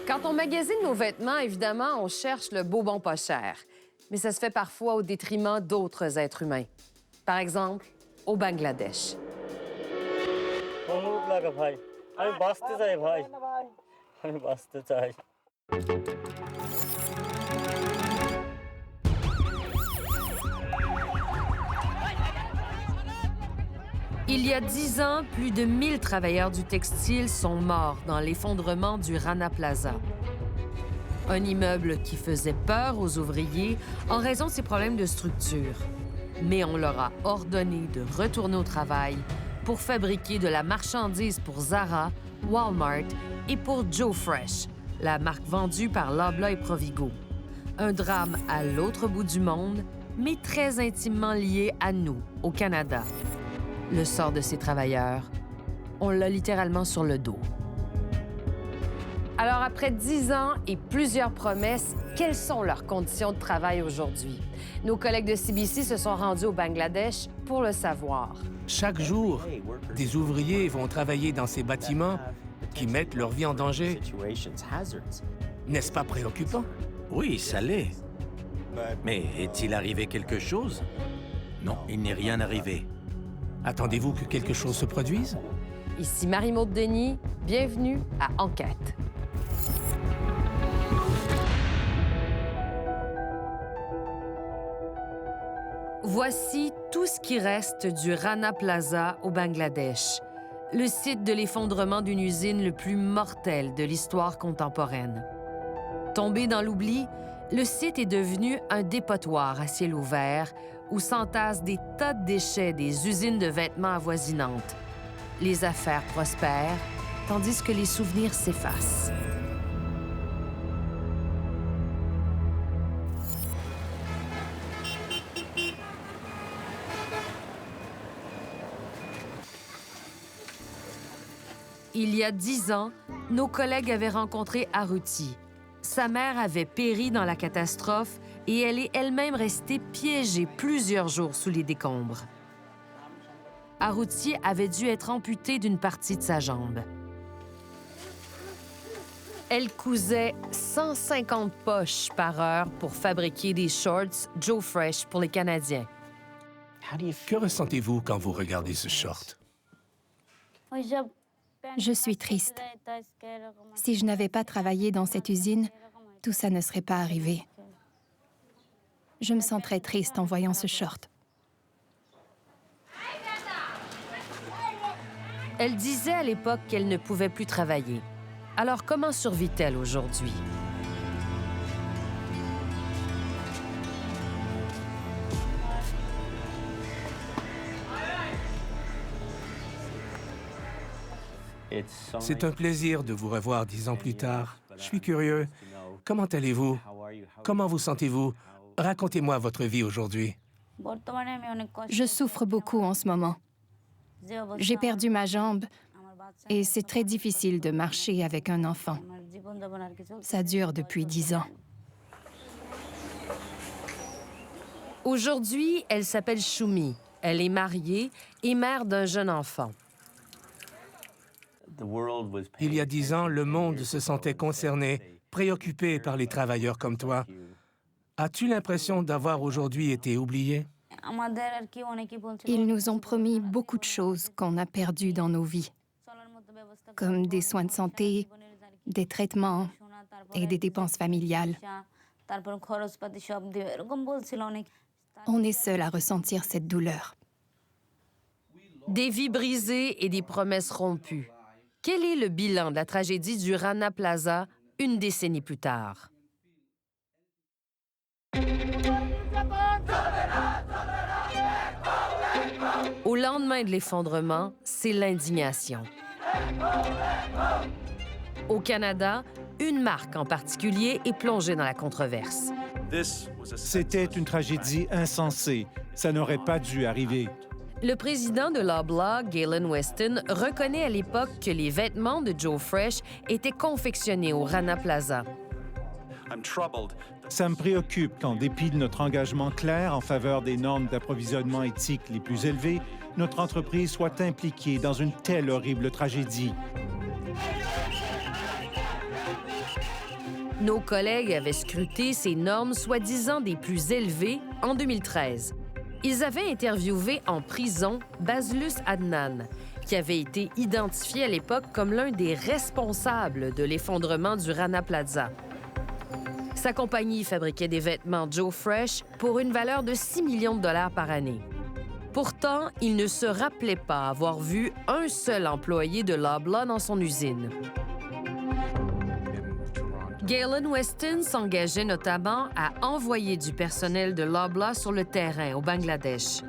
Quand on magasine nos vêtements, évidemment, on cherche le beau bon pas cher. Mais ça se fait parfois au détriment d'autres êtres humains. Par exemple, au Bangladesh. Il y a 10 ans, plus de 1000 travailleurs du textile sont morts dans l'effondrement du Rana Plaza. Un immeuble qui faisait peur aux ouvriers en raison de ses problèmes de structure. Mais on leur a ordonné de retourner au travail pour fabriquer de la marchandise pour Zara, Walmart et pour Joe Fresh, la marque vendue par Loblaw et Provigo. Un drame à l'autre bout du monde, mais très intimement lié à nous, au Canada. Le sort de ces travailleurs, on l'a littéralement sur le dos. Alors, après 10 ans et plusieurs promesses, quelles sont leurs conditions de travail aujourd'hui? Nos collègues de CBC se sont rendus au Bangladesh pour le savoir. Chaque jour, des ouvriers vont travailler dans ces bâtiments qui mettent leur vie en danger. N'est-ce pas préoccupant? Oui, ça l'est. Mais est-il arrivé quelque chose? Non, il n'est rien arrivé. Attendez-vous que quelque chose se produise? Ici Marie-Maude Denis, bienvenue à Enquête. Voici tout ce qui reste du Rana Plaza au Bangladesh, le site de l'effondrement d'une usine le plus mortel de l'histoire contemporaine. Tombé dans l'oubli, le site est devenu un dépotoir à ciel ouvert où s'entassent des tas de déchets des usines de vêtements avoisinantes. Les affaires prospèrent, tandis que les souvenirs s'effacent. Il y a 10 ans, nos collègues avaient rencontré Aruti. Sa mère avait péri dans la catastrophe et elle est elle-même restée piégée plusieurs jours sous les décombres. Aruti avait dû être amputée d'une partie de sa jambe. Elle cousait 150 poches par heure pour fabriquer des shorts Joe Fresh pour les Canadiens. Que ressentez-vous quand vous regardez ce short? Je suis triste. Si je n'avais pas travaillé dans cette usine, tout ça ne serait pas arrivé. Je me sens très triste en voyant ce short. Elle disait à l'époque qu'elle ne pouvait plus travailler. Alors comment survit-elle aujourd'hui? C'est un plaisir de vous revoir 10 ans plus tard. Je suis curieux. Comment allez-vous? Comment vous sentez-vous? Racontez-moi votre vie aujourd'hui. Je souffre beaucoup en ce moment. J'ai perdu ma jambe et c'est très difficile de marcher avec un enfant. Ça dure depuis 10 ans. Aujourd'hui, elle s'appelle Shumi. Elle est mariée et mère d'un jeune enfant. Il y a 10 ans, le monde se sentait concerné, préoccupé par les travailleurs comme toi. As-tu l'impression d'avoir aujourd'hui été oublié? Ils nous ont promis beaucoup de choses qu'on a perdues dans nos vies, comme des soins de santé, des traitements et des dépenses familiales. On est seul à ressentir cette douleur. Des vies brisées et des promesses rompues. Quel est le bilan de la tragédie du Rana Plaza une décennie plus tard? Au lendemain de l'effondrement, c'est l'indignation. Au Canada, une marque en particulier est plongée dans la controverse. C'était une tragédie insensée. Ça n'aurait pas dû arriver. Le président de Loblaw, Galen Weston, reconnaît à l'époque que les vêtements de Joe Fresh étaient confectionnés au Rana Plaza. Ça me préoccupe qu'en dépit de notre engagement clair en faveur des normes d'approvisionnement éthiques les plus élevées, notre entreprise soit impliquée dans une telle horrible tragédie. Nos collègues avaient scruté ces normes soi-disant des plus élevées en 2013. Ils avaient interviewé en prison Bazlus Adnan, qui avait été identifié à l'époque comme l'un des responsables de l'effondrement du Rana Plaza. Sa compagnie fabriquait des vêtements Joe Fresh pour une valeur de 6 millions de dollars par année. Pourtant, il ne se rappelait pas avoir vu un seul employé de Loblaw dans son usine. Galen Weston s'engageait notamment à envoyer du personnel de Loblaw sur le terrain au Bangladesh.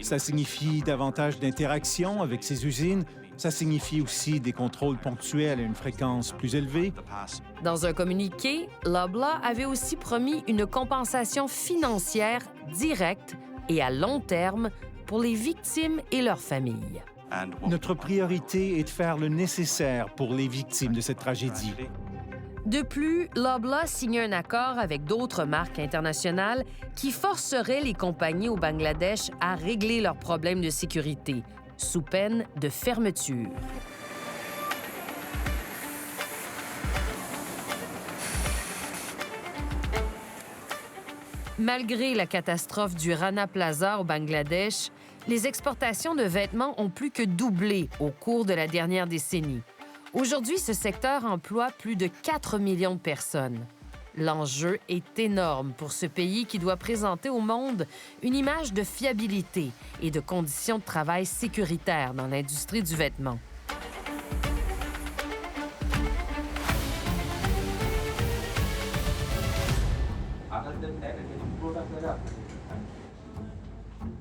Ça signifie davantage d'interactions avec ces usines. Ça signifie aussi des contrôles ponctuels à une fréquence plus élevée. Dans un communiqué, Loblaw avait aussi promis une compensation financière directe et à long terme pour les victimes et leurs familles. Notre priorité est de faire le nécessaire pour les victimes de cette tragédie. De plus, Loblaw signait un accord avec d'autres marques internationales qui forceraient les compagnies au Bangladesh à régler leurs problèmes de sécurité, sous peine de fermeture. Malgré la catastrophe du Rana Plaza au Bangladesh, les exportations de vêtements ont plus que doublé au cours de la dernière décennie. Aujourd'hui, ce secteur emploie plus de 4 millions de personnes. L'enjeu est énorme pour ce pays qui doit présenter au monde une image de fiabilité et de conditions de travail sécuritaires dans l'industrie du vêtement.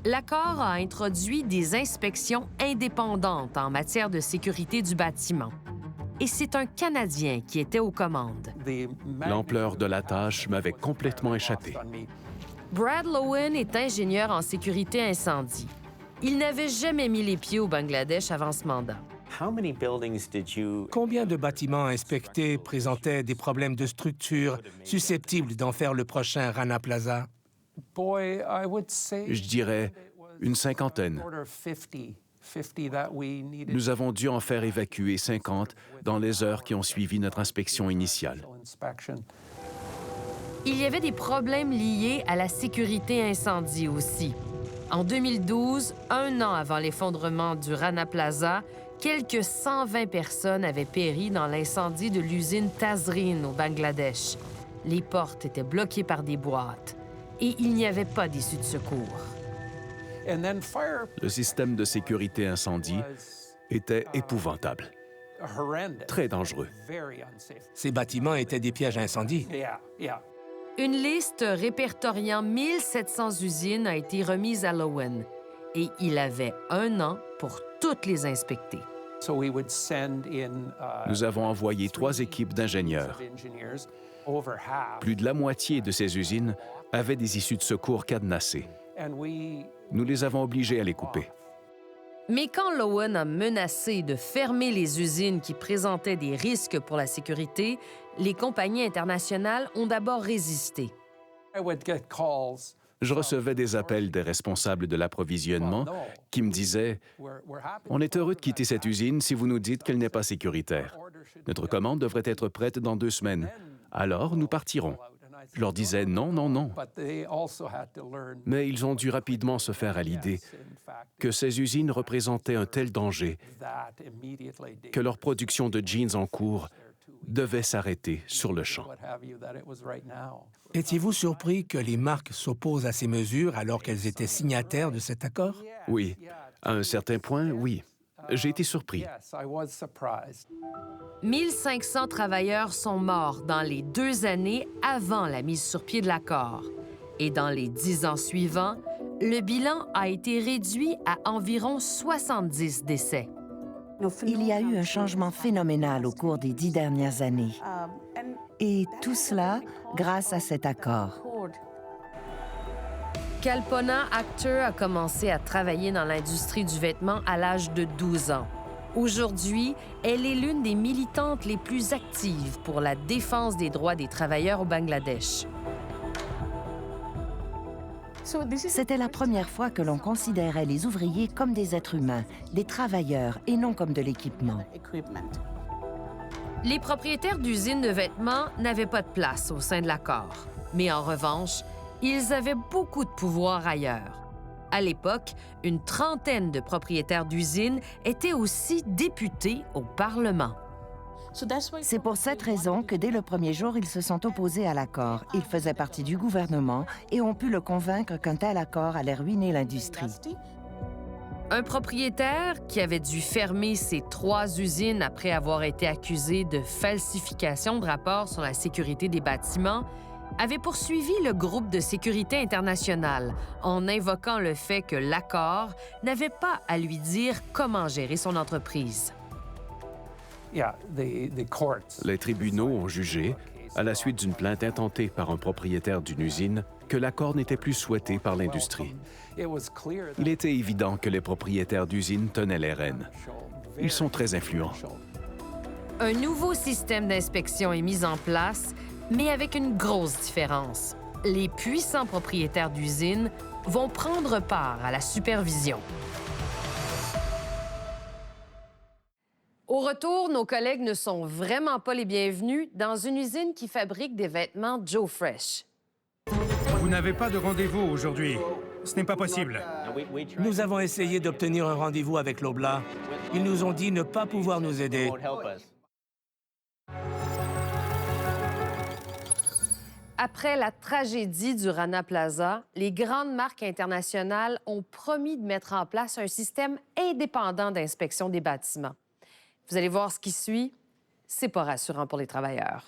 L'accord a introduit des inspections indépendantes en matière de sécurité du bâtiment. Et c'est un Canadien qui était aux commandes. L'ampleur de la tâche m'avait complètement échappé. Brad Lowen est ingénieur en sécurité incendie. Il n'avait jamais mis les pieds au Bangladesh avant ce mandat. Combien de bâtiments inspectés présentaient des problèmes de structure susceptibles d'en faire le prochain Rana Plaza? Je dirais une cinquantaine. Nous avons dû en faire évacuer 50 dans les heures qui ont suivi notre inspection initiale. Il y avait des problèmes liés à la sécurité incendie aussi. En 2012, un an avant l'effondrement du Rana Plaza, quelques 120 personnes avaient péri dans l'incendie de l'usine Tazreen au Bangladesh. Les portes étaient bloquées par des boîtes et il n'y avait pas d'issue de secours. Le système de sécurité incendie était épouvantable, très dangereux. Ces bâtiments étaient des pièges à incendie. Une liste répertoriant 1700 usines a été remise à Lowen et il avait un an pour toutes les inspecter. Nous avons envoyé 3 équipes d'ingénieurs. Plus de la moitié de ces usines avaient des issues de secours cadenassées. Nous les avons obligés à les couper. Mais quand Lowen a menacé de fermer les usines qui présentaient des risques pour la sécurité, les compagnies internationales ont d'abord résisté. Je recevais des appels des responsables de l'approvisionnement qui me disaient « On est heureux de quitter cette usine si vous nous dites qu'elle n'est pas sécuritaire. Notre commande devrait être prête dans 2 semaines. Alors, nous partirons. » Je leur disais « Non, non, non. » Mais ils ont dû rapidement se faire à l'idée que ces usines représentaient un tel danger que leur production de jeans en cours devait s'arrêter sur le champ. Étiez-vous surpris que les marques s'opposent à ces mesures alors qu'elles étaient signataires de cet accord? Oui, à un certain point, oui. J'ai été surpris. 1500 travailleurs sont morts dans les 2 années avant la mise sur pied de l'accord. Et dans les 10 ans suivants, le bilan a été réduit à environ 70 décès. Il y a eu un changement phénoménal au cours des 10 dernières années. Et tout cela grâce à cet accord. Kalpana Akhter a commencé à travailler dans l'industrie du vêtement à l'âge de 12 ans. Aujourd'hui, elle est l'une des militantes les plus actives pour la défense des droits des travailleurs au Bangladesh. C'était la première fois que l'on considérait les ouvriers comme des êtres humains, des travailleurs et non comme de l'équipement. Les propriétaires d'usines de vêtements n'avaient pas de place au sein de l'accord. Mais en revanche, ils avaient beaucoup de pouvoir ailleurs. À l'époque, une trentaine de propriétaires d'usines étaient aussi députés au Parlement. C'est pour cette raison que dès le premier jour, ils se sont opposés à l'accord. Ils faisaient partie du gouvernement et ont pu le convaincre qu'un tel accord allait ruiner l'industrie. Un propriétaire qui avait dû fermer ses 3 usines après avoir été accusé de falsification de rapports sur la sécurité des bâtiments avait poursuivi le groupe de sécurité internationale en invoquant le fait que l'accord n'avait pas à lui dire comment gérer son entreprise. Les tribunaux ont jugé, à la suite d'une plainte intentée par un propriétaire d'une usine, que l'accord n'était plus souhaité par l'industrie. Il était évident que les propriétaires d'usines tenaient les rênes. Ils sont très influents. Un nouveau système d'inspection est mis en place, mais avec une grosse différence. Les puissants propriétaires d'usines vont prendre part à la supervision. Au retour, nos collègues ne sont vraiment pas les bienvenus dans une usine qui fabrique des vêtements Joe Fresh. Vous n'avez pas de rendez-vous aujourd'hui. Ce n'est pas possible. Nous avons essayé d'obtenir un rendez-vous avec l'Oblat. Ils nous ont dit ne pas pouvoir nous aider. Après la tragédie du Rana Plaza, les grandes marques internationales ont promis de mettre en place un système indépendant d'inspection des bâtiments. Vous allez voir ce qui suit, c'est pas rassurant pour les travailleurs.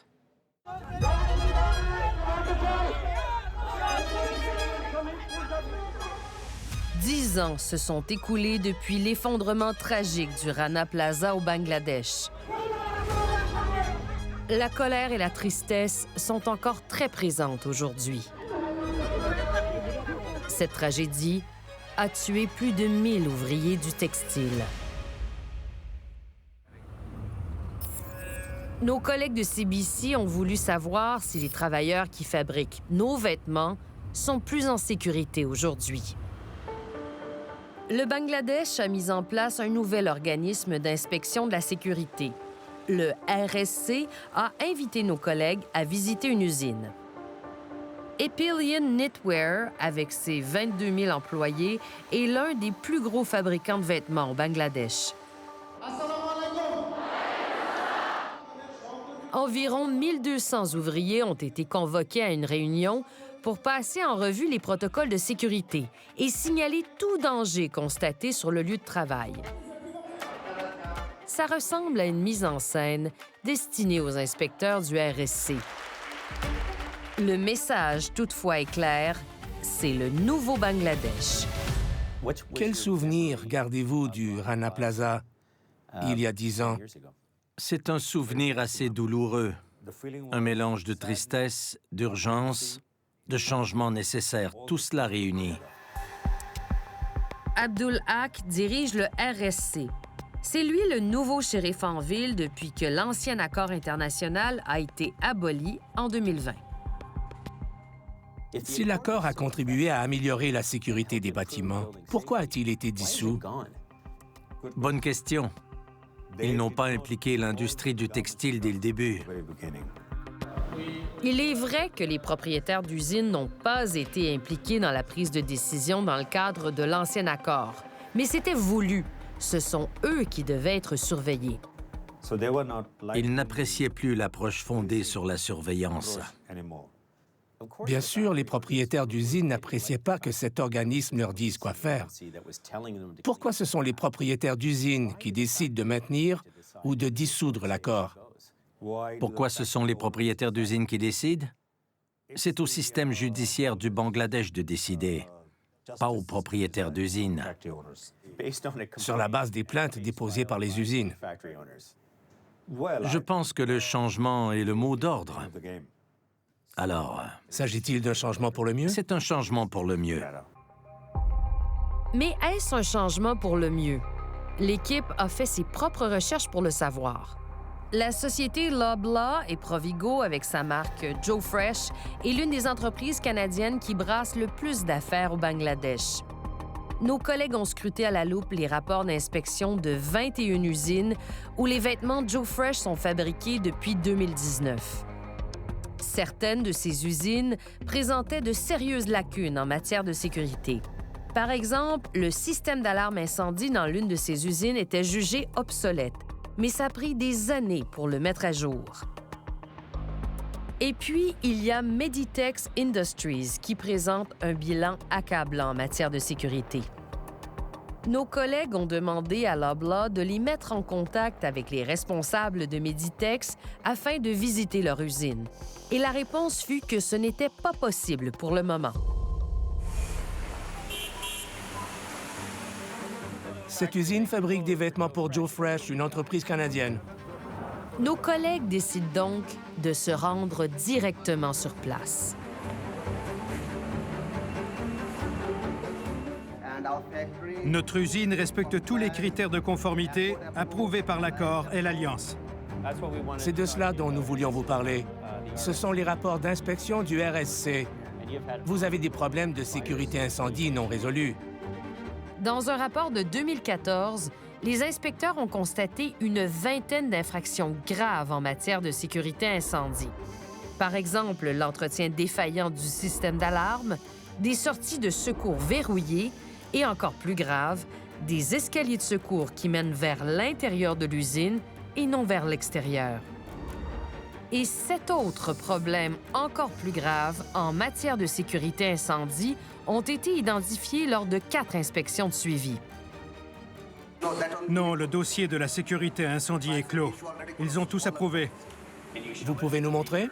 Dix ans se sont écoulés depuis l'effondrement tragique du Rana Plaza au Bangladesh. La colère et la tristesse sont encore très présentes aujourd'hui. Cette tragédie a tué plus de 1000 ouvriers du textile. Nos collègues de CBC ont voulu savoir si les travailleurs qui fabriquent nos vêtements sont plus en sécurité aujourd'hui. Le Bangladesh a mis en place un nouvel organisme d'inspection de la sécurité. Le RSC a invité nos collègues à visiter une usine. Epilion Knitwear, avec ses 22 000 employés, est l'un des plus gros fabricants de vêtements au Bangladesh. Environ 1200 ouvriers ont été convoqués à une réunion pour passer en revue les protocoles de sécurité et signaler tout danger constaté sur le lieu de travail. Ça ressemble à une mise en scène destinée aux inspecteurs du RSC. Le message, toutefois, est clair, c'est le nouveau Bangladesh. Quel souvenir gardez-vous du Rana Plaza il y a 10 ans? C'est un souvenir assez douloureux. Un mélange de tristesse, d'urgence, de changement nécessaire, tout cela réuni. Abdul Haq dirige le RSC. C'est lui le nouveau shérif en ville depuis que l'ancien accord international a été aboli en 2020. Si l'accord a contribué à améliorer la sécurité des bâtiments, pourquoi a-t-il été dissous? Bonne question. Ils n'ont pas impliqué l'industrie du textile dès le début. Il est vrai que les propriétaires d'usines n'ont pas été impliqués dans la prise de décision dans le cadre de l'ancien accord, mais c'était voulu. Ce sont eux qui devaient être surveillés. Ils n'appréciaient plus l'approche fondée sur la surveillance. Bien sûr, les propriétaires d'usines n'appréciaient pas que cet organisme leur dise quoi faire. Pourquoi ce sont les propriétaires d'usines qui décident de maintenir ou de dissoudre l'accord? Pourquoi ce sont les propriétaires d'usines qui décident? C'est au système judiciaire du Bangladesh de décider, pas aux propriétaires d'usines. Sur la base des plaintes déposées par les usines. Je pense que le changement est le mot d'ordre. Alors, s'agit-il d'un changement pour le mieux? C'est un changement pour le mieux. Mais est-ce un changement pour le mieux? L'équipe a fait ses propres recherches pour le savoir. La société Loblaw et Provigo, avec sa marque Joe Fresh, est l'une des entreprises canadiennes qui brasse le plus d'affaires au Bangladesh. Nos collègues ont scruté à la loupe les rapports d'inspection de 21 usines où les vêtements Joe Fresh sont fabriqués depuis 2019. Certaines de ces usines présentaient de sérieuses lacunes en matière de sécurité. Par exemple, le système d'alarme incendie dans l'une de ces usines était jugé obsolète, mais ça a pris des années pour le mettre à jour. Et puis, il y a Meditex Industries qui présente un bilan accablant en matière de sécurité. Nos collègues ont demandé à Loblaw de les mettre en contact avec les responsables de Meditex afin de visiter leur usine. Et la réponse fut que ce n'était pas possible pour le moment. Cette usine fabrique des vêtements pour Joe Fresh, une entreprise canadienne. Nos collègues décident donc de se rendre directement sur place. Notre usine respecte tous les critères de conformité approuvés par l'accord et l'Alliance. C'est de cela dont nous voulions vous parler. Ce sont les rapports d'inspection du RSC. Vous avez des problèmes de sécurité incendie non résolus. Dans un rapport de 2014, les inspecteurs ont constaté une vingtaine d'infractions graves en matière de sécurité incendie. Par exemple, l'entretien défaillant du système d'alarme, des sorties de secours verrouillées et, encore plus grave, des escaliers de secours qui mènent vers l'intérieur de l'usine et non vers l'extérieur. Et 7 autres problèmes encore plus graves en matière de sécurité incendie ont été identifiés lors de 4 inspections de suivi. Non, le dossier de la sécurité incendie est clos. Ils ont tous approuvé. Vous pouvez nous montrer?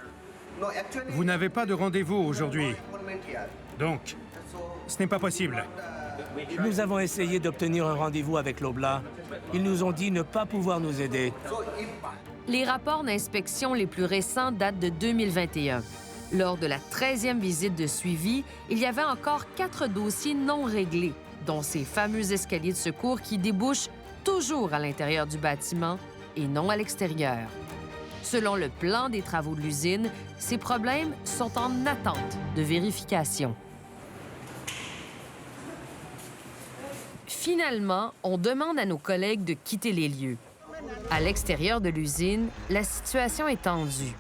Vous n'avez pas de rendez-vous aujourd'hui. Donc, ce n'est pas possible. Nous avons essayé d'obtenir un rendez-vous avec Loblaw. Ils nous ont dit ne pas pouvoir nous aider. Les rapports d'inspection les plus récents datent de 2021. Lors de la 13e visite de suivi, il y avait encore 4 dossiers non réglés, dont ces fameux escaliers de secours qui débouchent toujours à l'intérieur du bâtiment et non à l'extérieur. Selon le plan des travaux de l'usine, ces problèmes sont en attente de vérification. Finalement, on demande à nos collègues de quitter les lieux. À l'extérieur de l'usine, la situation est tendue.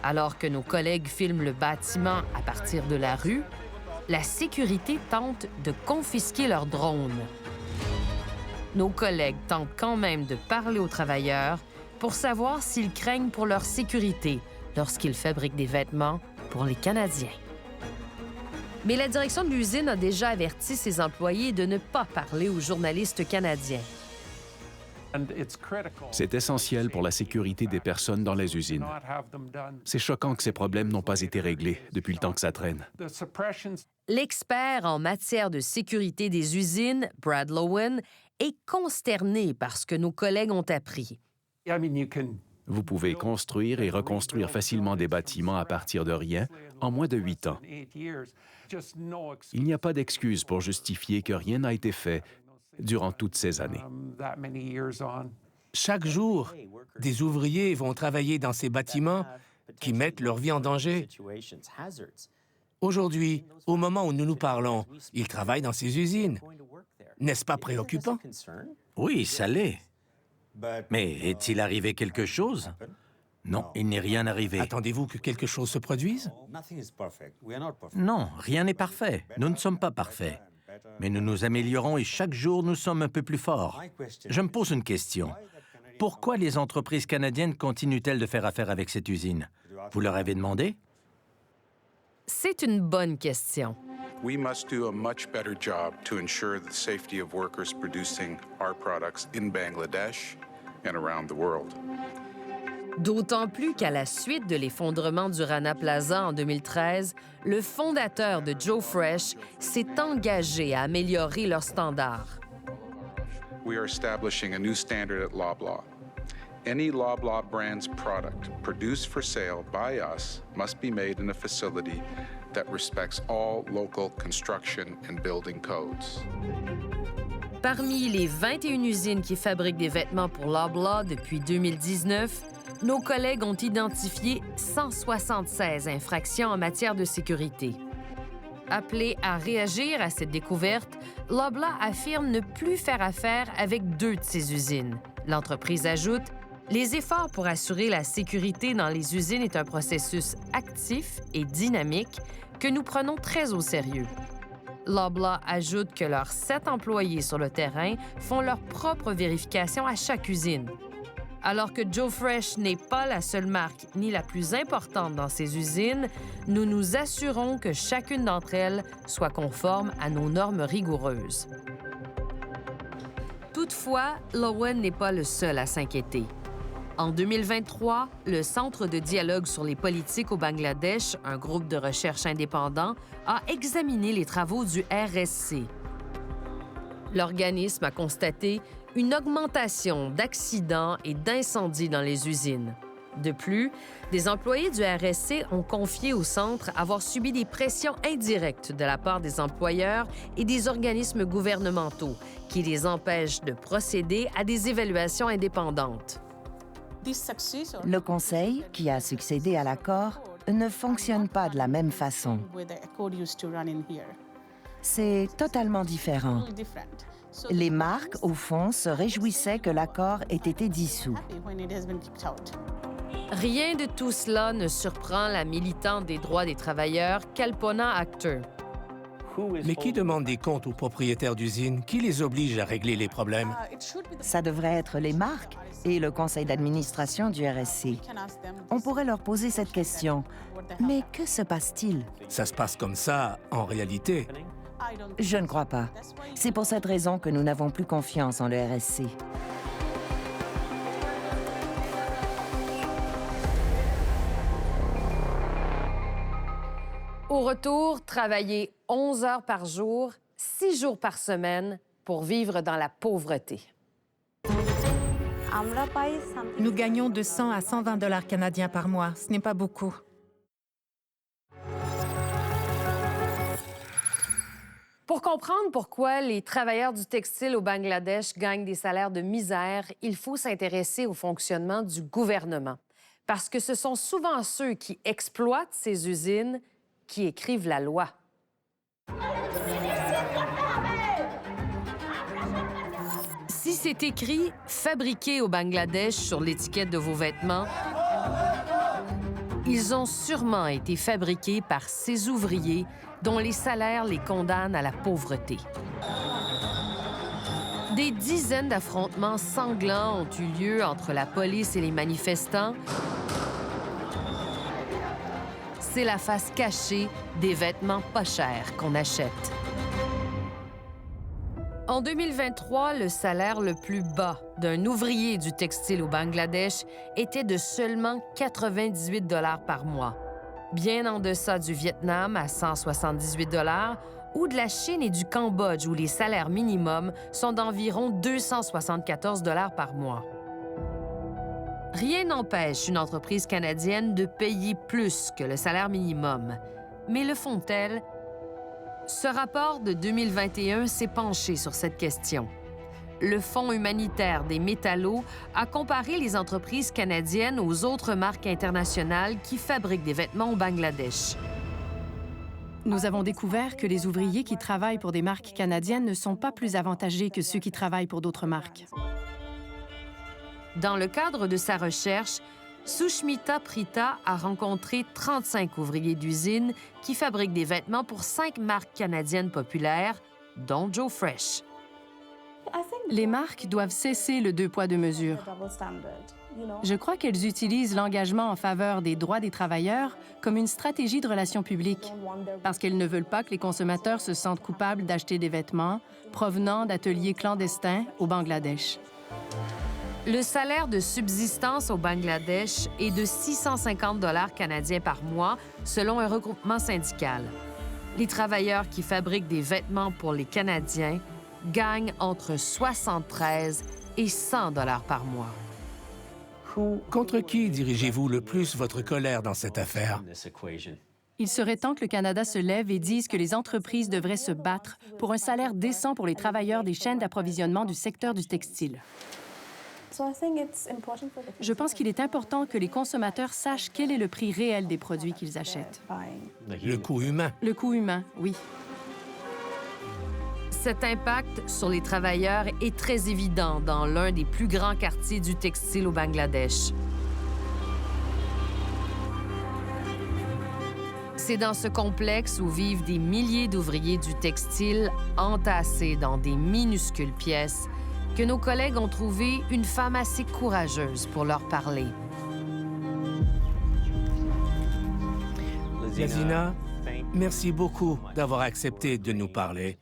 Alors que nos collègues filment le bâtiment à partir de la rue, la sécurité tente de confisquer leurs drones. Nos collègues tentent quand même de parler aux travailleurs pour savoir s'ils craignent pour leur sécurité lorsqu'ils fabriquent des vêtements pour les Canadiens. Mais la direction de l'usine a déjà averti ses employés de ne pas parler aux journalistes canadiens. C'est essentiel pour la sécurité des personnes dans les usines. C'est choquant que ces problèmes n'ont pas été réglés depuis le temps que ça traîne. L'expert en matière de sécurité des usines, Brad Lowen, est consterné par ce que nos collègues ont appris. Vous pouvez construire et reconstruire facilement des bâtiments à partir de rien en moins de 8 ans. Il n'y a pas d'excuse pour justifier que rien n'a été fait durant toutes ces années. Chaque jour, des ouvriers vont travailler dans ces bâtiments qui mettent leur vie en danger. Aujourd'hui, au moment où nous nous parlons, ils travaillent dans ces usines. N'est-ce pas préoccupant? Oui, ça l'est. Mais est-il arrivé quelque chose? Non, il n'est rien arrivé. Attendez-vous que quelque chose se produise? Non, rien n'est parfait. Nous ne sommes pas parfaits. Mais nous nous améliorons et chaque jour, nous sommes un peu plus forts. Je me pose une question. Pourquoi les entreprises canadiennes continuent-elles de faire affaire avec cette usine? Vous leur avez demandé? C'est une bonne question. We must do a much better job to ensure the safety of workers producing our products in Bangladesh and around the world. D'autant plus qu'à la suite de l'effondrement du Rana Plaza en 2013, le fondateur de Joe Fresh s'est engagé à améliorer leurs standards. We are establishing a new standard at Loblaw. Any Loblaw brand's product produced for sale by us must be made in a facility that respects all local construction and building codes. Parmi les 21 usines qui fabriquent des vêtements pour Loblaw depuis 2019, nos collègues ont identifié 176 infractions en matière de sécurité. Appelé à réagir à cette découverte, Loblaw affirme ne plus faire affaire avec 2 de ses usines. L'entreprise ajoute « Les efforts pour assurer la sécurité dans les usines est un processus actif et dynamique que nous prenons très au sérieux. » Loblaw ajoute que leurs 7 employés sur le terrain font leur propre vérification à chaque usine. Alors que Joe Fresh n'est pas la seule marque ni la plus importante dans ces usines, nous nous assurons que chacune d'entre elles soit conforme à nos normes rigoureuses. Toutefois, Lowen n'est pas le seul à s'inquiéter. En 2023, le Centre de dialogue sur les politiques au Bangladesh, un groupe de recherche indépendant, a examiné les travaux du RSC. L'organisme a constaté une augmentation d'accidents et d'incendies dans les usines. De plus, des employés du RSC ont confié au centre avoir subi des pressions indirectes de la part des employeurs et des organismes gouvernementaux qui les empêchent de procéder à des évaluations indépendantes. Le conseil, qui a succédé à l'accord, ne fonctionne pas de la même façon. C'est totalement différent. Les marques, au fond, se réjouissaient que l'accord ait été dissous. Rien de tout cela ne surprend la militante des droits des travailleurs, Kalpana Akhter. Mais qui demande des comptes aux propriétaires d'usines? Qui les oblige à régler les problèmes? Ça devrait être les marques et le conseil d'administration du RSC. On pourrait leur poser cette question. Mais que se passe-t-il? Ça se passe comme ça, en réalité. Je ne crois pas. C'est pour cette raison que nous n'avons plus confiance en le RSC. Au retour, travailler 11 heures par jour, 6 jours par semaine pour vivre dans la pauvreté. Nous gagnons de 100 à 120 $ canadiens par mois. Ce n'est pas beaucoup. Pour comprendre pourquoi les travailleurs du textile au Bangladesh gagnent des salaires de misère, il faut s'intéresser au fonctionnement du gouvernement. Parce que ce sont souvent ceux qui exploitent ces usines qui écrivent la loi. Si c'est écrit « Fabriqué au Bangladesh » sur l'étiquette de vos vêtements, ils ont sûrement été fabriqués par ces ouvriers dont les salaires les condamnent à la pauvreté. Des dizaines d'affrontements sanglants ont eu lieu entre la police et les manifestants. C'est la face cachée des vêtements pas chers qu'on achète. En 2023, le salaire le plus bas d'un ouvrier du textile au Bangladesh était de seulement 98 $ par mois, bien en deçà du Vietnam à 178 $ ou de la Chine et du Cambodge où les salaires minimums sont d'environ 274 $ par mois. Rien n'empêche une entreprise canadienne de payer plus que le salaire minimum, mais le font-elles? Ce rapport de 2021 s'est penché sur cette question. Le Fonds humanitaire des métallos a comparé les entreprises canadiennes aux autres marques internationales qui fabriquent des vêtements au Bangladesh. Nous avons découvert que les ouvriers qui travaillent pour des marques canadiennes ne sont pas plus avantagés que ceux qui travaillent pour d'autres marques. Dans le cadre de sa recherche, Sushmita Prita a rencontré 35 ouvriers d'usine qui fabriquent des vêtements pour 5 marques canadiennes populaires, dont Joe Fresh. Les marques doivent cesser le 2 poids 2 mesures. Je crois qu'elles utilisent l'engagement en faveur des droits des travailleurs comme une stratégie de relations publiques, parce qu'elles ne veulent pas que les consommateurs se sentent coupables d'acheter des vêtements provenant d'ateliers clandestins au Bangladesh. Le salaire de subsistance au Bangladesh est de 650 $ canadiens par mois, selon un regroupement syndical. Les travailleurs qui fabriquent des vêtements pour les Canadiens gagnent entre 73 et 100 $ par mois. Contre qui dirigez-vous le plus votre colère dans cette affaire? Il serait temps que le Canada se lève et dise que les entreprises devraient se battre pour un salaire décent pour les travailleurs des chaînes d'approvisionnement du secteur du textile. Je pense qu'il est important que les consommateurs sachent quel est le prix réel des produits qu'ils achètent. Le coût humain. Le coût humain, oui. Cet impact sur les travailleurs est très évident dans l'un des plus grands quartiers du textile au Bangladesh. C'est dans ce complexe où vivent des milliers d'ouvriers du textile entassés dans des minuscules pièces que nos collègues ont trouvé une femme assez courageuse pour leur parler. Lazina, merci beaucoup d'avoir accepté de nous parler.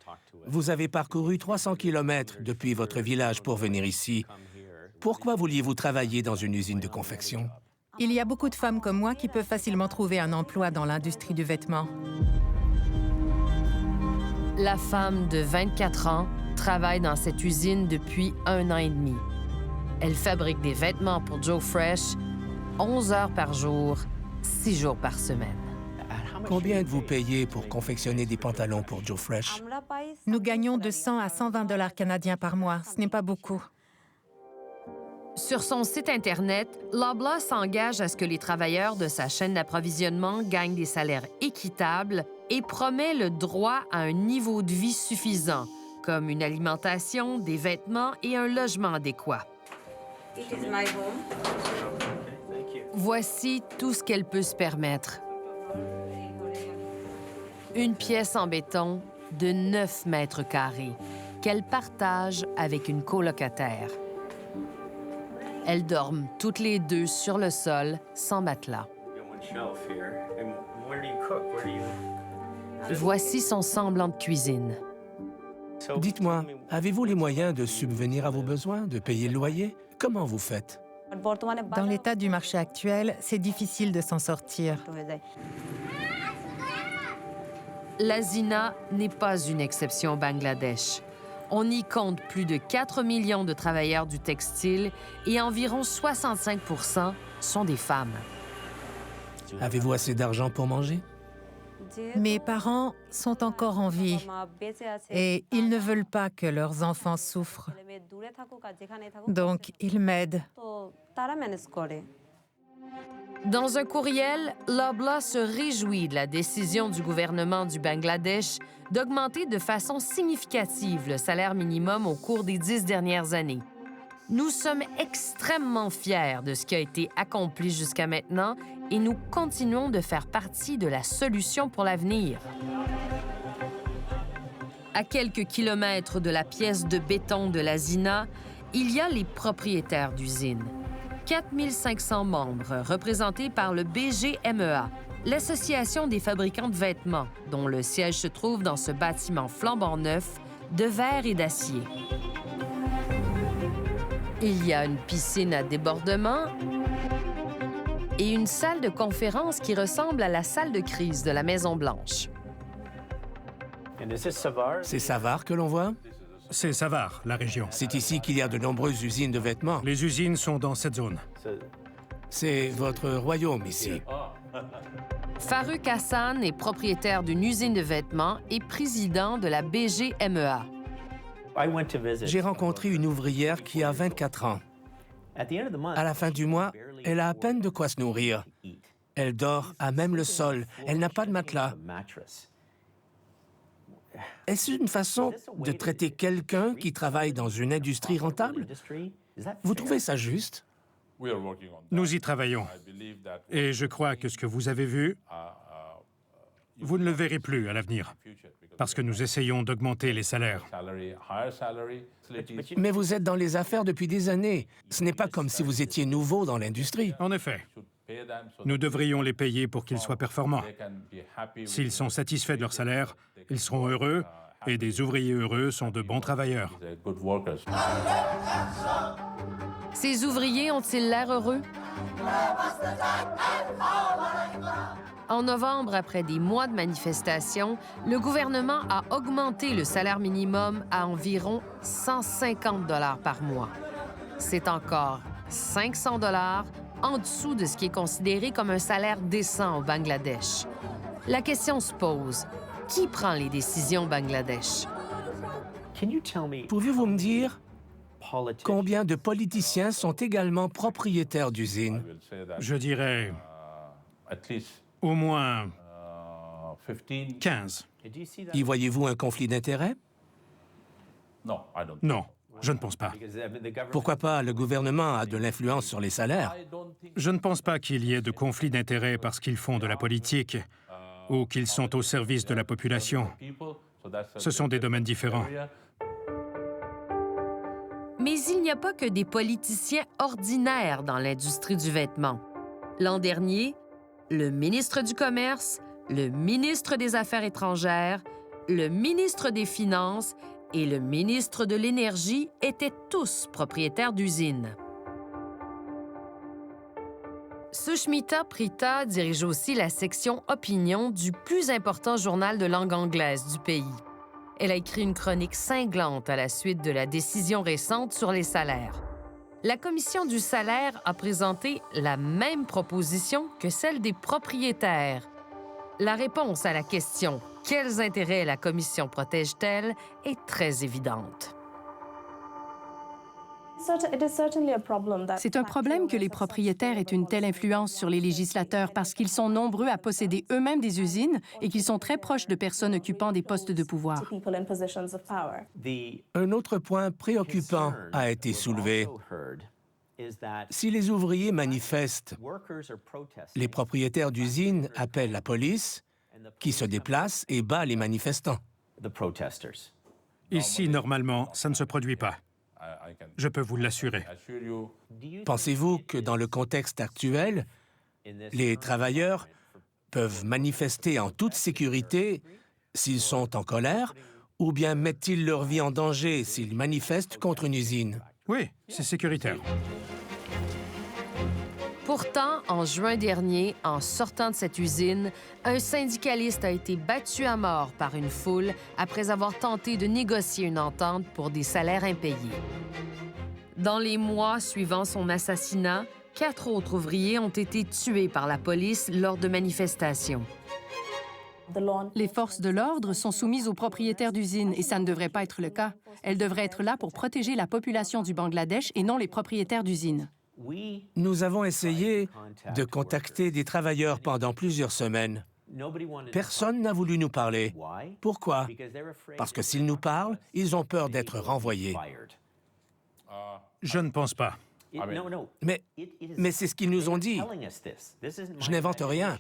Vous avez parcouru 300 kilomètres depuis votre village pour venir ici. Pourquoi vouliez-vous travailler dans une usine de confection? Il y a beaucoup de femmes comme moi qui peuvent facilement trouver un emploi dans l'industrie du vêtement. La femme de 24 ans travaille dans cette usine depuis 1 an et demi. Elle fabrique des vêtements pour Joe Fresh 11 heures par jour, 6 jours par semaine. Combien êtes-vous payé pour confectionner des pantalons pour Joe Fresh? Nous gagnons de 100 à 120 $ canadiens par mois. Ce n'est pas beaucoup. Sur son site Internet, Loblaw s'engage à ce que les travailleurs de sa chaîne d'approvisionnement gagnent des salaires équitables et promet le droit à un niveau de vie suffisant, comme une alimentation, des vêtements et un logement adéquat. Voici tout ce qu'elle peut se permettre. Une pièce en béton de 9 mètres carrés qu'elle partage avec une colocataire. Elles dorment toutes les deux sur le sol, sans matelas. Voici son semblant de cuisine. Dites-moi, avez-vous les moyens de subvenir à vos besoins, de payer le loyer? Comment vous faites? Dans l'état du marché actuel, c'est difficile de s'en sortir. Lazina n'est pas une exception au Bangladesh. On y compte plus de 4 millions de travailleurs du textile et environ 65 % sont des femmes. Avez-vous assez d'argent pour manger? Mes parents sont encore en vie et ils ne veulent pas que leurs enfants souffrent. Donc, ils m'aident. Dans un courriel, Loblaw se réjouit de la décision du gouvernement du Bangladesh d'augmenter de façon significative le salaire minimum au cours des 10 dernières années. Nous sommes extrêmement fiers de ce qui a été accompli jusqu'à maintenant et nous continuons de faire partie de la solution pour l'avenir. À quelques kilomètres de la pièce de béton de Lazina, il y a les propriétaires d'usines. 4 500 membres représentés par le BGMEA, l'Association des fabricants de vêtements, dont le siège se trouve dans ce bâtiment flambant neuf de verre et d'acier. Il y a une piscine à débordement et une salle de conférence qui ressemble à la salle de crise de la Maison-Blanche. C'est Savar que l'on voit? C'est Savar, la région. C'est ici qu'il y a de nombreuses usines de vêtements. Les usines sont dans cette zone. C'est votre royaume ici. Farooq Hassan est propriétaire d'une usine de vêtements et président de la BGMEA. J'ai rencontré une ouvrière qui a 24 ans. À la fin du mois, elle a à peine de quoi se nourrir. Elle dort à même le sol. Elle n'a pas de matelas. Est-ce une façon de traiter quelqu'un qui travaille dans une industrie rentable? Vous trouvez ça juste? Nous y travaillons. Et je crois que ce que vous avez vu, vous ne le verrez plus à l'avenir, parce que nous essayons d'augmenter les salaires. Mais vous êtes dans les affaires depuis des années. Ce n'est pas comme si vous étiez nouveau dans l'industrie. En effet. Nous devrions les payer pour qu'ils soient performants. S'ils sont satisfaits de leur salaire, ils seront heureux, et des ouvriers heureux sont de bons travailleurs. Ces ouvriers ont-ils l'air heureux? En novembre, après des mois de manifestations, le gouvernement a augmenté le salaire minimum à environ 150 $ par mois. C'est encore 500 $ en dessous de ce qui est considéré comme un salaire décent au Bangladesh. La question se pose, qui prend les décisions au Bangladesh? Pouvez-vous me dire Combien de politiciens sont également propriétaires d'usines? Je dirais au moins 15. Y voyez-vous un conflit d'intérêts? Non, je ne pense pas. Pourquoi pas? Le gouvernement a de l'influence sur les salaires. Je ne pense pas qu'il y ait de conflit d'intérêts parce qu'ils font de la politique ou qu'ils sont au service de la population. Ce sont des domaines différents. Mais il n'y a pas que des politiciens ordinaires dans l'industrie du vêtement. L'an dernier, le ministre du Commerce, le ministre des Affaires étrangères, le ministre des Finances et le ministre de l'Énergie étaient tous propriétaires d'usines. Sushmita Prita dirige aussi la section opinion du plus important journal de langue anglaise du pays. Elle a écrit une chronique cinglante à la suite de la décision récente sur les salaires. La Commission du salaire a présenté la même proposition que celle des propriétaires. La réponse à la question « Quels intérêts la Commission protège-t-elle » est très évidente. C'est un problème que les propriétaires aient une telle influence sur les législateurs parce qu'ils sont nombreux à posséder eux-mêmes des usines et qu'ils sont très proches de personnes occupant des postes de pouvoir. Un autre point préoccupant a été soulevé. Si les ouvriers manifestent, les propriétaires d'usines appellent la police, qui se déplace et bat les manifestants. Ici, normalement, ça ne se produit pas. Je peux vous l'assurer. Pensez-vous que dans le contexte actuel, les travailleurs peuvent manifester en toute sécurité s'ils sont en colère, ou bien mettent-ils leur vie en danger s'ils manifestent contre une usine? Oui, c'est sécuritaire. Pourtant, en juin dernier, en sortant de cette usine, un syndicaliste a été battu à mort par une foule après avoir tenté de négocier une entente pour des salaires impayés. Dans les mois suivant son assassinat, 4 autres ouvriers ont été tués par la police lors de manifestations. Les forces de l'ordre sont soumises aux propriétaires d'usines et ça ne devrait pas être le cas. Elles devraient être là pour protéger la population du Bangladesh et non les propriétaires d'usines. Nous avons essayé de contacter des travailleurs pendant plusieurs semaines. Personne n'a voulu nous parler. Pourquoi? Parce que s'ils nous parlent, ils ont peur d'être renvoyés. Je ne pense pas. Mais c'est ce qu'ils nous ont dit. Je n'invente rien.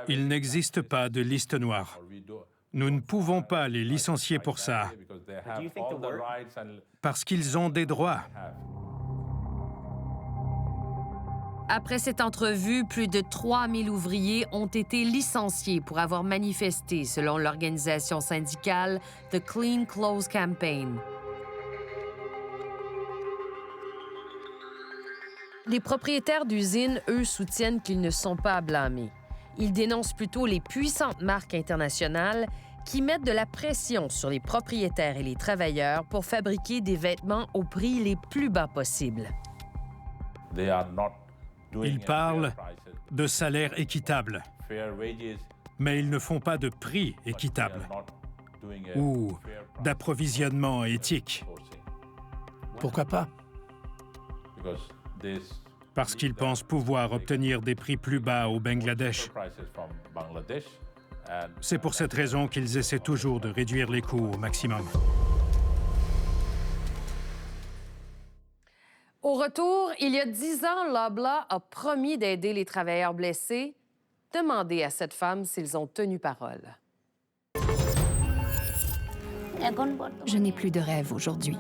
Il n'existe pas de liste noire. Nous ne pouvons pas les licencier pour ça, parce qu'ils ont des droits. Après cette entrevue, plus de 3000 ouvriers ont été licenciés pour avoir manifesté, selon l'organisation syndicale The Clean Clothes Campaign. Les propriétaires d'usines, eux, soutiennent qu'ils ne sont pas à blâmer. Ils dénoncent plutôt les puissantes marques internationales qui mettent de la pression sur les propriétaires et les travailleurs pour fabriquer des vêtements au prix les plus bas possibles. Ils parlent de salaires équitables, mais ils ne font pas de prix équitables ou d'approvisionnement éthique. Pourquoi pas? Parce qu'ils pensent pouvoir obtenir des prix plus bas au Bangladesh. C'est pour cette raison qu'ils essaient toujours de réduire les coûts au maximum. Au retour, il y a 10 ans, Loblaw a promis d'aider les travailleurs blessés. Demandez à cette femme s'ils ont tenu parole. Je n'ai plus de rêve aujourd'hui.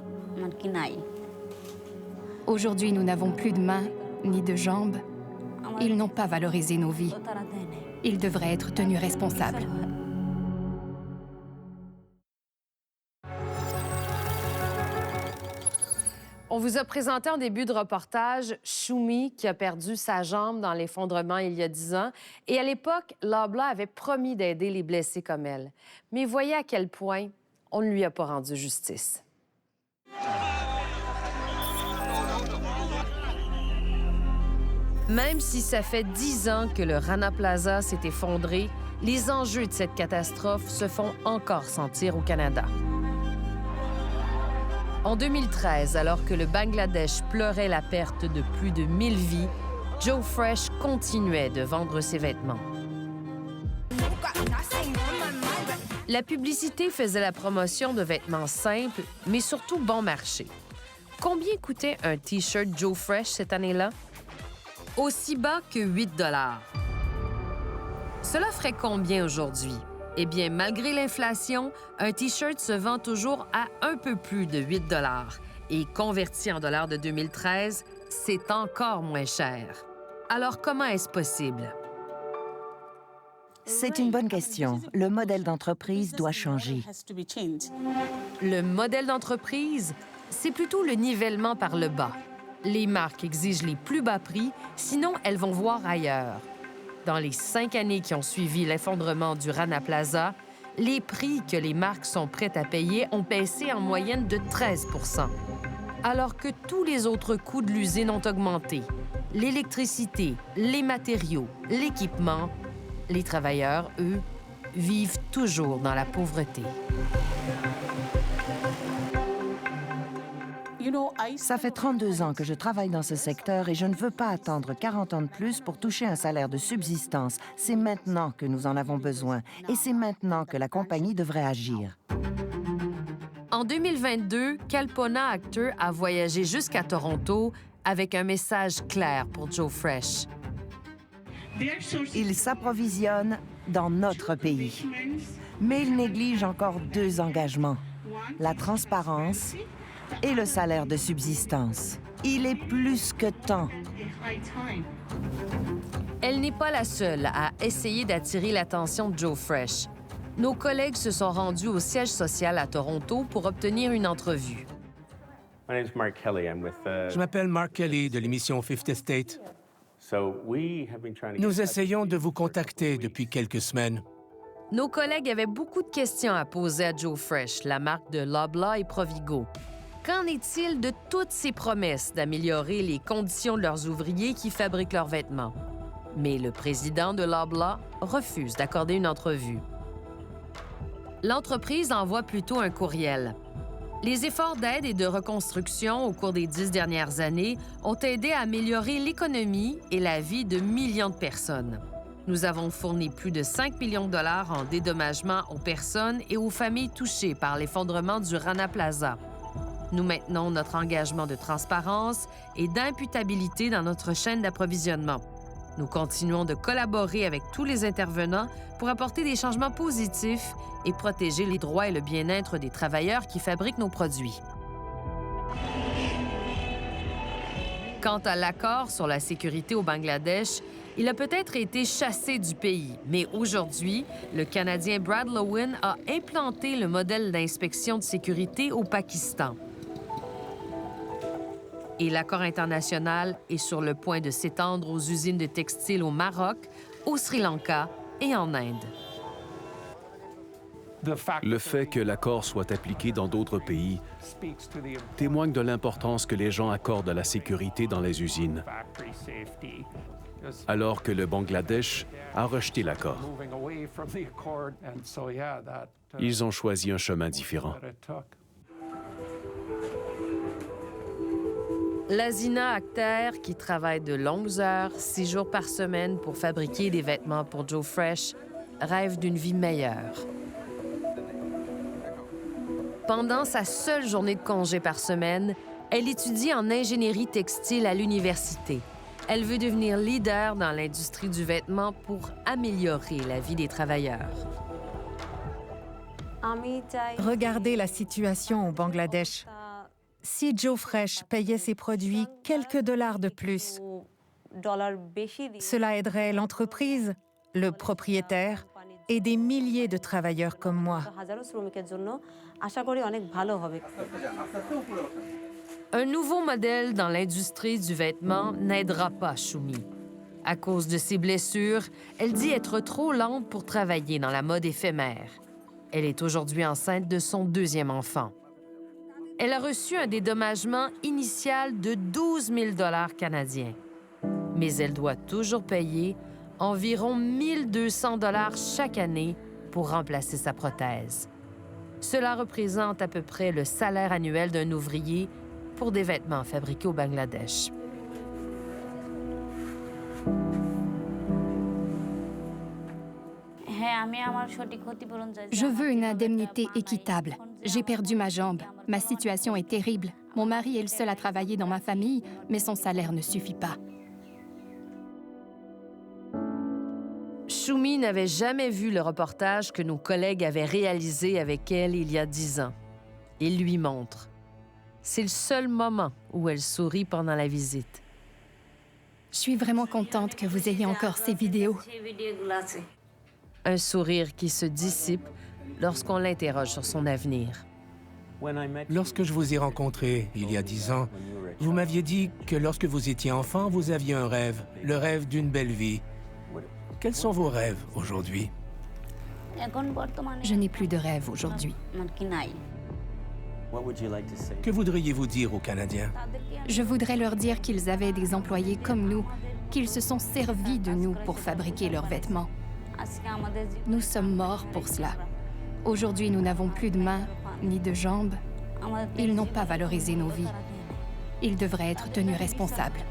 Aujourd'hui, nous n'avons plus de mains ni de jambes. Ils n'ont pas valorisé nos vies. Ils devraient être tenus responsables. On vous a présenté en début de reportage Shumi, qui a perdu sa jambe dans l'effondrement il y a 10 ans. Et à l'époque, Loblaw avait promis d'aider les blessés comme elle. Mais voyez à quel point on ne lui a pas rendu justice. Même si ça fait 10 ans que le Rana Plaza s'est effondré, les enjeux de cette catastrophe se font encore sentir au Canada. En 2013, alors que le Bangladesh pleurait la perte de plus de 1000 vies, Joe Fresh continuait de vendre ses vêtements. La publicité faisait la promotion de vêtements simples, mais surtout bon marché. Combien coûtait un T-shirt Joe Fresh cette année-là? Aussi bas que 8 $. Cela ferait combien aujourd'hui? Eh bien, malgré l'inflation, un T-shirt se vend toujours à un peu plus de 8 $. Et converti en dollars de 2013, c'est encore moins cher. Alors, comment est-ce possible? C'est une bonne question. Le modèle d'entreprise doit changer. Le modèle d'entreprise, c'est plutôt le nivellement par le bas. Les marques exigent les plus bas prix, sinon elles vont voir ailleurs. Dans les 5 années qui ont suivi l'effondrement du Rana Plaza, les prix que les marques sont prêtes à payer ont baissé en moyenne de 13 %, alors que tous les autres coûts de l'usine ont augmenté. L'électricité, les matériaux, l'équipement, les travailleurs, eux, vivent toujours dans la pauvreté. Ça fait 32 ans que je travaille dans ce secteur et je ne veux pas attendre 40 ans de plus pour toucher un salaire de subsistance. C'est maintenant que nous en avons besoin et c'est maintenant que la compagnie devrait agir. En 2022, Kalpana Akhter a voyagé jusqu'à Toronto avec un message clair pour Joe Fresh. Ils s'approvisionnent dans notre pays, mais ils négligent encore 2 engagements, la transparence et le salaire de subsistance. Il est plus que temps. Elle n'est pas la seule à essayer d'attirer l'attention de Joe Fresh. Nos collègues se sont rendus au siège social à Toronto pour obtenir une entrevue. Je m'appelle Mark Kelly de l'émission Fifth Estate. Nous essayons de vous contacter depuis quelques semaines. Nos collègues avaient beaucoup de questions à poser à Joe Fresh, la marque de Loblaw et Provigo. Qu'en est-il de toutes ces promesses d'améliorer les conditions de leurs ouvriers qui fabriquent leurs vêtements? Mais le président de Loblaw refuse d'accorder une entrevue. L'entreprise envoie plutôt un courriel. Les efforts d'aide et de reconstruction au cours des 10 dernières années ont aidé à améliorer l'économie et la vie de millions de personnes. Nous avons fourni plus de 5 millions de dollars en dédommagement aux personnes et aux familles touchées par l'effondrement du Rana Plaza. Nous maintenons notre engagement de transparence et d'imputabilité dans notre chaîne d'approvisionnement. Nous continuons de collaborer avec tous les intervenants pour apporter des changements positifs et protéger les droits et le bien-être des travailleurs qui fabriquent nos produits. Quant à l'accord sur la sécurité au Bangladesh, il a peut-être été chassé du pays, mais aujourd'hui, le Canadien Brad Lowen a implanté le modèle d'inspection de sécurité au Pakistan. Et l'accord international est sur le point de s'étendre aux usines de textiles au Maroc, au Sri Lanka et en Inde. Le fait que l'accord soit appliqué dans d'autres pays témoigne de l'importance que les gens accordent à la sécurité dans les usines, alors que le Bangladesh a rejeté l'accord. Ils ont choisi un chemin différent. Lazina Akhter, qui travaille de longues heures, 6 jours par semaine pour fabriquer des vêtements pour Joe Fresh, rêve d'une vie meilleure. Pendant sa seule journée de congé par semaine, elle étudie en ingénierie textile à l'université. Elle veut devenir leader dans l'industrie du vêtement pour améliorer la vie des travailleurs. Regardez la situation au Bangladesh. Si Joe Fresh payait ses produits quelques dollars de plus, cela aiderait l'entreprise, le propriétaire et des milliers de travailleurs comme moi. Un nouveau modèle dans l'industrie du vêtement n'aidera pas Shumi. À cause de ses blessures, elle dit être trop lente pour travailler dans la mode éphémère. Elle est aujourd'hui enceinte de son 2e enfant. Elle a reçu un dédommagement initial de 12 000 $ canadiens. Mais elle doit toujours payer environ 1 200 $ chaque année pour remplacer sa prothèse. Cela représente à peu près le salaire annuel d'un ouvrier pour des vêtements fabriqués au Bangladesh. Je veux une indemnité équitable. J'ai perdu ma jambe. Ma situation est terrible. Mon mari est le seul à travailler dans ma famille, mais son salaire ne suffit pas. Shumi n'avait jamais vu le reportage que nos collègues avaient réalisé avec elle il y a 10 ans. Il lui montre. C'est le seul moment où elle sourit pendant la visite. Je suis vraiment contente que vous ayez encore ces vidéos. Un sourire qui se dissipe lorsqu'on l'interroge sur son avenir. Lorsque je vous ai rencontré il y a 10 ans, vous m'aviez dit que lorsque vous étiez enfant, vous aviez un rêve, le rêve d'une belle vie. Quels sont vos rêves aujourd'hui? Je n'ai plus de rêve aujourd'hui. Que voudriez-vous dire aux Canadiens? Je voudrais leur dire qu'ils avaient des employés comme nous, qu'ils se sont servis de nous pour fabriquer leurs vêtements. Nous sommes morts pour cela. Aujourd'hui, nous n'avons plus de mains ni de jambes. Ils n'ont pas valorisé nos vies. Ils devraient être tenus responsables.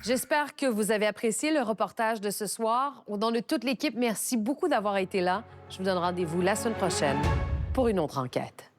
J'espère que vous avez apprécié le reportage de ce soir. Au nom de toute l'équipe, merci beaucoup d'avoir été là. Je vous donne rendez-vous la semaine prochaine pour une autre enquête.